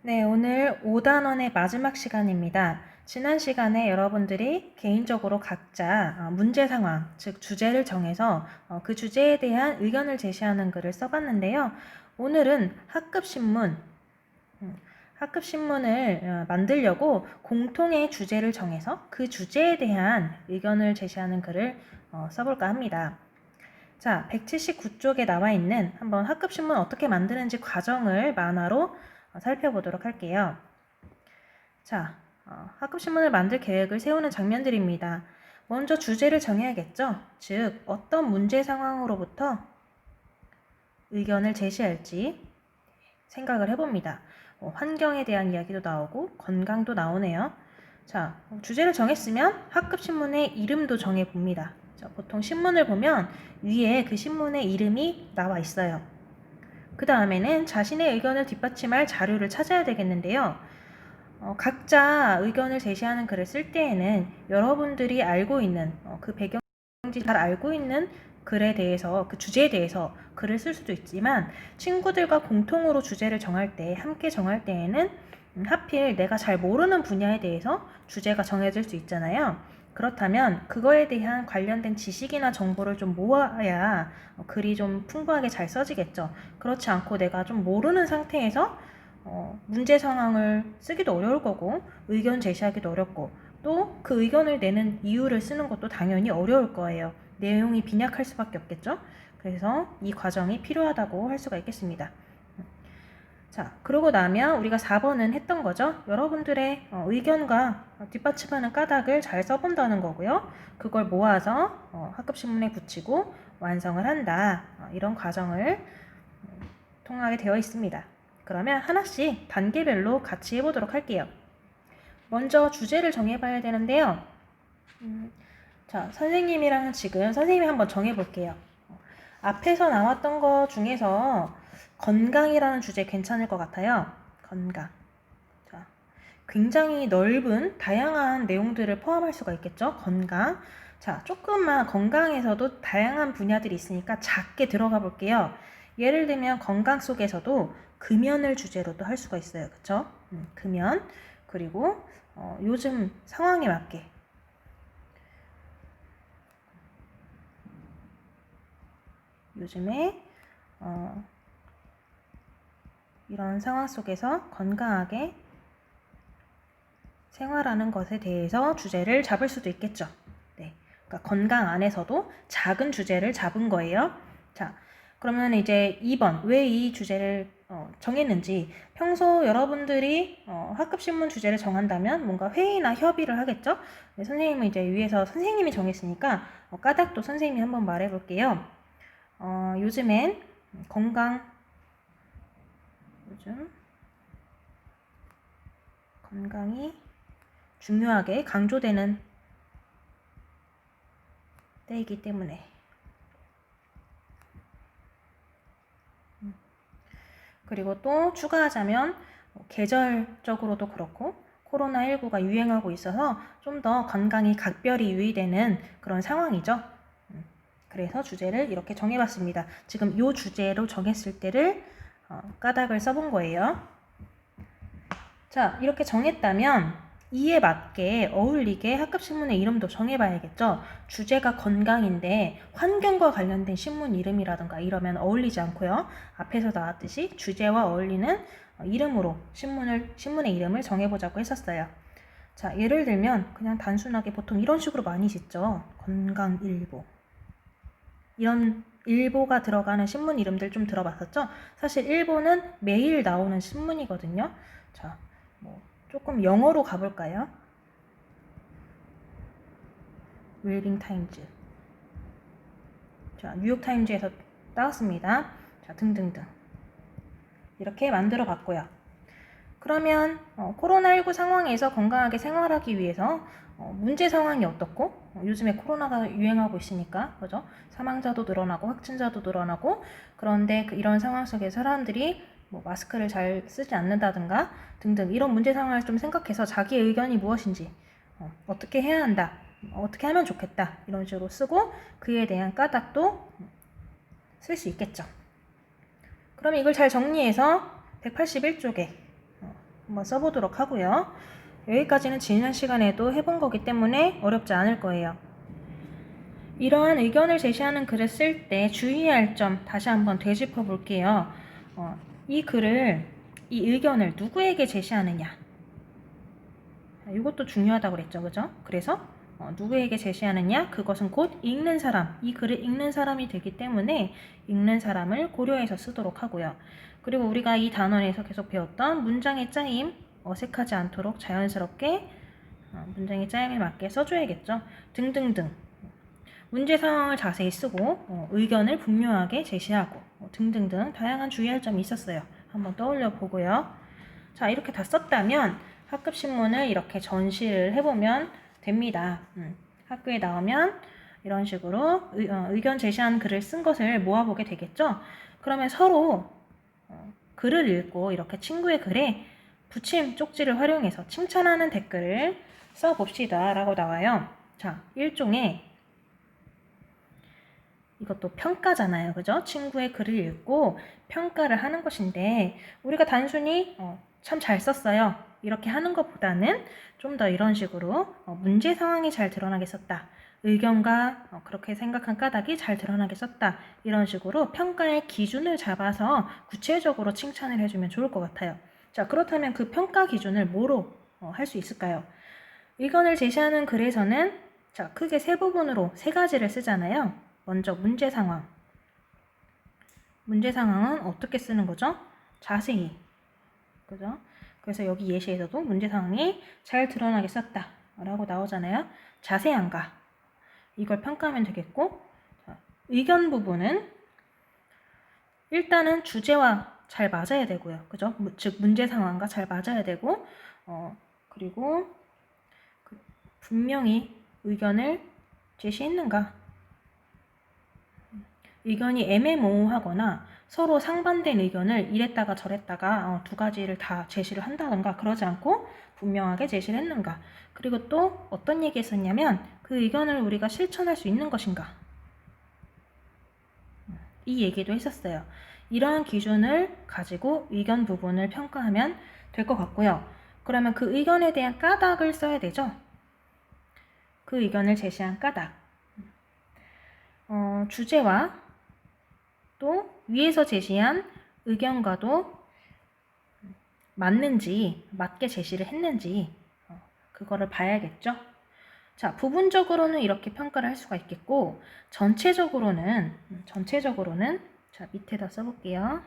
네, 오늘 5단원의 마지막 시간입니다. 지난 시간에 여러분들이 개인적으로 각자 문제 상황, 즉 주제를 정해서 그 주제에 대한 의견을 제시하는 글을 써봤는데요. 오늘은 학급 신문을 만들려고 공통의 주제를 정해서 그 주제에 대한 의견을 제시하는 글을 써볼까 합니다. 자, 179쪽에 나와 있는 한번 학급 신문 어떻게 만드는지 과정을 만화로 살펴보도록 할게요. 자, 학급 신문을 만들 계획을 세우는 장면들입니다. 먼저 주제를 정해야겠죠? 즉, 어떤 문제 상황으로부터 의견을 제시할지 생각을 해봅니다. 환경에 대한 이야기도 나오고 건강도 나오네요. 자, 주제를 정했으면 학급 신문의 이름도 정해봅니다. 자, 보통 신문을 보면 위에 그 신문의 이름이 나와 있어요. 그 다음에는 자신의 의견을 뒷받침할 자료를 찾아야 되겠는데요. 각자 의견을 제시하는 글을 쓸 때에는 여러분들이 알고 있는 그 배경지 잘 알고 있는 글에 대해서 그 주제에 대해서 글을 쓸 수도 있지만 친구들과 공통으로 주제를 정할 때 함께 정할 때에는 하필 내가 잘 모르는 분야에 대해서 주제가 정해질 수 있잖아요. 그렇다면 그거에 대한 관련된 지식이나 정보를 좀 모아야 글이 좀 풍부하게 잘 써지겠죠. 그렇지 않고 내가 좀 모르는 상태에서 문제 상황을 쓰기도 어려울 거고 의견 제시하기도 어렵고 또 그 의견을 내는 이유를 쓰는 것도 당연히 어려울 거예요. 내용이 빈약할 수밖에 없겠죠. 그래서 이 과정이 필요하다고 할 수가 있겠습니다. 자, 그러고 나면 우리가 4번은 했던 거죠. 여러분들의 의견과 뒷받침하는 까닭을 잘 써본다는 거고요. 그걸 모아서 학급신문에 붙이고 완성을 한다. 이런 과정을 통하게 되어 있습니다. 그러면 하나씩 단계별로 같이 해보도록 할게요. 먼저 주제를 정해봐야 되는데요. 자, 선생님이랑 지금 선생님이 한번 정해볼게요. 앞에서 나왔던 것 중에서 건강이라는 주제 괜찮을 것 같아요. 건강. 자, 굉장히 넓은 다양한 내용들을 포함할 수가 있겠죠. 건강. 자, 조금만 건강에서도 다양한 분야들이 있으니까 작게 들어가 볼게요. 예를 들면 건강 속에서도 금연을 주제로도 할 수가 있어요. 그쵸? 금연. 그리고 요즘 상황에 맞게 요즘에 이런 상황 속에서 건강하게 생활하는 것에 대해서 주제를 잡을 수도 있겠죠. 네, 그러니까 건강 안에서도 작은 주제를 잡은 거예요. 자, 그러면 이제 2번 왜 이 주제를 정했는지 평소 여러분들이 학급신문 주제를 정한다면 뭔가 회의나 협의를 하겠죠. 네, 선생님은 이제 위에서 선생님이 정했으니까 까닭도 선생님이 한번 말해볼게요. 요즘엔 요즘 건강이 중요하게 강조되는 때이기 때문에 그리고 또 추가하자면 계절적으로도 그렇고 코로나19가 유행하고 있어서 좀 더 건강이 각별히 유의되는 그런 상황이죠. 그래서 주제를 이렇게 정해봤습니다. 지금 이 주제로 정했을 때를 까닭을 써본 거예요. 자, 이렇게 정했다면 이에 맞게 어울리게 학급신문의 이름도 정해봐야겠죠. 주제가 건강인데 환경과 관련된 신문 이름이라든가 이러면 어울리지 않고요. 앞에서 나왔듯이 주제와 어울리는 이름으로 신문의 이름을 정해보자고 했었어요. 자, 예를 들면 그냥 단순하게 보통 이런 식으로 많이 짓죠. 건강일보. 이런 일보가 들어가는 신문 이름들 좀 들어봤었죠? 사실 일보는 매일 나오는 신문이거든요. 자, 조금 영어로 가볼까요? 웰빙 타임즈. 자, 뉴욕 타임즈에서 따왔습니다. 자, 등등등. 이렇게 만들어 봤고요. 그러면 코로나19 상황에서 건강하게 생활하기 위해서 문제 상황이 어떻고 요즘에 코로나가 유행하고 있으니까 그죠? 사망자도 늘어나고 확진자도 늘어나고 그런데 이런 상황 속에 사람들이 마스크를 잘 쓰지 않는다든가 등등 이런 문제 상황을 좀 생각해서 자기의 의견이 무엇인지 어떻게 해야 한다 어떻게 하면 좋겠다 이런 식으로 쓰고 그에 대한 까닭도 쓸 수 있겠죠. 그럼 이걸 잘 정리해서 181쪽에 한번 써보도록 하고요. 여기까지는 지난 시간에도 해본 거기 때문에 어렵지 않을 거예요. 이러한 의견을 제시하는 글을 쓸 때 주의해야 할 점 다시 한번 되짚어 볼게요. 이 의견을 누구에게 제시하느냐. 이것도 중요하다고 그랬죠, 그죠? 그래서 누구에게 제시하느냐? 그것은 곧 읽는 사람, 이 글을 읽는 사람이 되기 때문에 읽는 사람을 고려해서 쓰도록 하고요. 그리고 우리가 이 단원에서 계속 배웠던 문장의 짜임, 어색하지 않도록 자연스럽게 문장의 짜임에 맞게 써줘야겠죠. 등등등. 문제 상황을 자세히 쓰고 의견을 분명하게 제시하고 등등등 다양한 주의할 점이 있었어요. 한번 떠올려 보고요. 자, 이렇게 다 썼다면 학급 신문을 이렇게 전시를 해보면 됩니다. 학교에 나오면 이런 식으로 의견 제시한 글을 쓴 것을 모아보게 되겠죠. 그러면 서로 글을 읽고 이렇게 친구의 글에 붙임 쪽지를 활용해서 칭찬하는 댓글을 써봅시다 라고 나와요. 자, 일종의 이것도 평가잖아요. 그죠? 친구의 글을 읽고 평가를 하는 것인데 우리가 단순히 참 잘 썼어요. 이렇게 하는 것보다는 좀 더 이런 식으로 문제 상황이 잘 드러나게 썼다. 의견과 그렇게 생각한 까닭이 잘 드러나게 썼다. 이런 식으로 평가의 기준을 잡아서 구체적으로 칭찬을 해주면 좋을 것 같아요. 자, 그렇다면 그 평가 기준을 뭐로 할 수 있을까요? 의견을 제시하는 글에서는 자, 크게 세 부분으로 세 가지를 쓰잖아요. 먼저 문제 상황. 문제 상황은 어떻게 쓰는 거죠? 자세히. 그죠? 그래서 여기 예시에서도 문제 상황이 잘 드러나게 썼다 라고 나오잖아요. 자세한가? 이걸 평가하면 되겠고, 자, 의견 부분은 일단은 주제와 잘 맞아야 되고요. 그죠? 즉 문제 상황과 잘 맞아야 되고, 그리고 분명히 의견을 제시했는가? 의견이 애매모호하거나 서로 상반된 의견을 이랬다가 저랬다가 두 가지를 다 제시를 한다던가 그러지 않고 분명하게 제시를 했는가. 그리고 또 어떤 얘기 했었냐면 그 의견을 우리가 실천할 수 있는 것인가. 이 얘기도 했었어요. 이러한 기준을 가지고 의견 부분을 평가하면 될 것 같고요. 그러면 그 의견에 대한 까닭을 써야 되죠. 그 의견을 제시한 까닭. 주제와 또 위에서 제시한 의견과도 맞는지, 맞게 제시를 했는지 그거를 봐야겠죠. 자, 부분적으로는 이렇게 평가를 할 수가 있겠고 전체적으로는 자, 밑에다 써볼게요.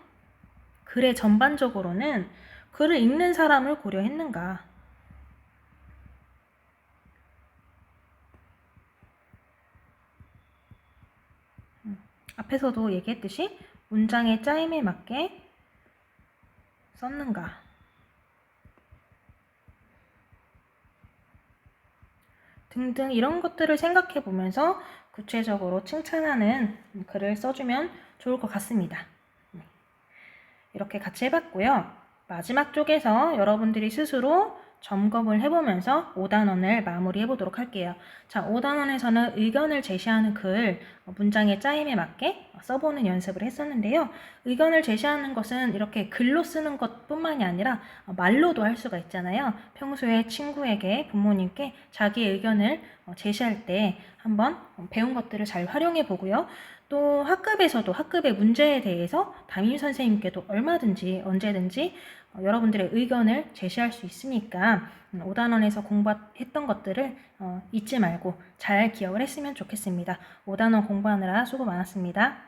글의 전반적으로는 글을 읽는 사람을 고려했는가. 앞에서도 얘기했듯이 문장의 짜임에 맞게 썼는가. 등등 이런 것들을 생각해 보면서 구체적으로 칭찬하는 글을 써주면 좋을 것 같습니다. 이렇게 같이 해봤고요. 마지막 쪽에서 여러분들이 스스로 점검을 해보면서 5단원을 마무리해 보도록 할게요. 자, 5단원에서는 의견을 제시하는 글, 문장의 짜임에 맞게 써보는 연습을 했었는데요. 의견을 제시하는 것은 이렇게 글로 쓰는 것뿐만이 아니라 말로도 할 수가 있잖아요. 평소에 친구에게, 부모님께 자기의 의견을 제시할 때 한번 배운 것들을 잘 활용해 보고요. 또 학급에서도 학급의 문제에 대해서 담임 선생님께도 얼마든지 언제든지 여러분들의 의견을 제시할 수 있으니까 5단원에서 공부했던 것들을 잊지 말고 잘 기억을 했으면 좋겠습니다. 5단원 공부하느라 수고 많았습니다.